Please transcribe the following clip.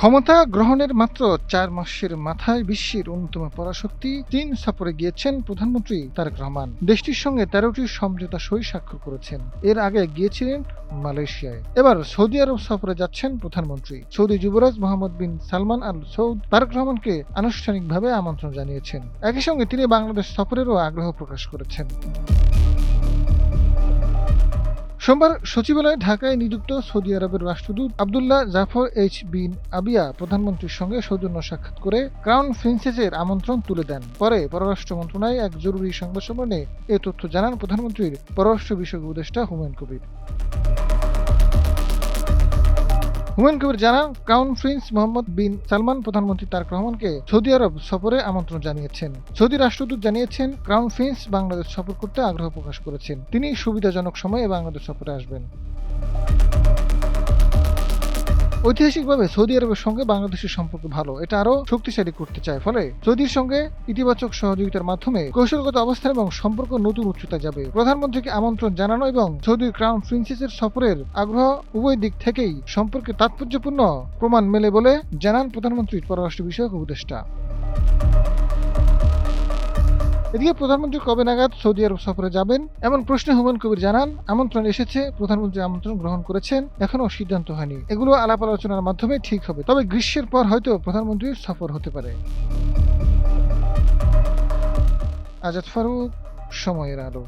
ক্ষমতা গ্রহণের মাত্র ৪ মাসের মাথায় বিশ্বের অন্যতম পরাশক্তি চীন সফরে গিয়েছেন প্রধানমন্ত্রী তারেক রহমান। দেশটির সঙ্গে ১৩টি সমঝোতা সই স্বাক্ষর করেছেন। এর আগে গিয়েছিলেন মালয়েশিয়ায়। এবার সৌদি আরব সফরে যাচ্ছেন প্রধানমন্ত্রী। সৌদি যুবরাজ মোহাম্মদ বিন সালমান আল সৌদ তারেক রহমানকে আনুষ্ঠানিকভাবে আমন্ত্রণ জানিয়েছেন। একই সঙ্গে তিনি বাংলাদেশ সফরেরও আগ্রহ প্রকাশ করেছেন। সোমবার সচিবালয়ে ঢাকায় নিযুক্ত সৌদি আরবের রাষ্ট্রদূত আবদুল্লাহ জাফর এইচ বিন আবিয়া প্রধানমন্ত্রীর সঙ্গে সৌজন্য সাক্ষাৎ করে ক্রাউন প্রিন্সেসের আমন্ত্রণ তুলে দেন। পরে পররাষ্ট্র মন্ত্রণালয়ে এক জরুরি সংবাদ সম্মেলনে এ তথ্য জানান প্রধানমন্ত্রীর পররাষ্ট্র বিষয়ক উপদেষ্টা হুমায়ুন কবির। হুমায়ুন কবির জানান, ক্রাউন প্রিন্স মোহাম্মদ বিন সালমান প্রধানমন্ত্রী তারেক রহমানকে সৌদি আরব সফরে আমন্ত্রণ জানিয়েছেন। সৌদি রাষ্ট্রদূত জানিয়েছেন, ক্রাউন প্রিন্স বাংলাদেশ সফর করতে আগ্রহ প্রকাশ করেছেন। তিনি সুবিধাজনক সময়ে বাংলাদেশ সফরে আসবেন। ঐতিহাসিকভাবে সৌদি আরবের সঙ্গে বাংলাদেশের সম্পর্ক ভালো, এটা আরও শক্তিশালী করতে চায়। ফলে সৌদির সঙ্গে ইতিবাচক সহযোগিতার মাধ্যমে কৌশলগত অবস্থান এবং সম্পর্ক নতুন উচ্চতায় যাবে। প্রধানমন্ত্রীকে আমন্ত্রণ জানানো এবং সৌদির ক্রাউন প্রিন্সেসের সফরের আগ্রহ উভয় দিক থেকেই সম্পর্কে তাৎপর্যপূর্ণ প্রমাণ মেলে বলে জানান প্রধানমন্ত্রীর পররাষ্ট্র বিষয়ক উপদেষ্টা। এদিকে প্রধানমন্ত্রী কবে নাগাদ সৌদি আরব সফরে যাবেন এমন প্রশ্নে হুমায়ুন কবির জানান, আমন্ত্রণ এসেছে, প্রধানমন্ত্রী আমন্ত্রণ গ্রহণ করেছেন, এখনো সিদ্ধান্ত হয়নি। এগুলো আলাপ আলোচনার মাধ্যমে ঠিক হবে। তবে গ্রীষ্মের পর হয়তো প্রধানমন্ত্রীর সফর হতে পারে। আজাদ ফারুক, সময়ের আলো।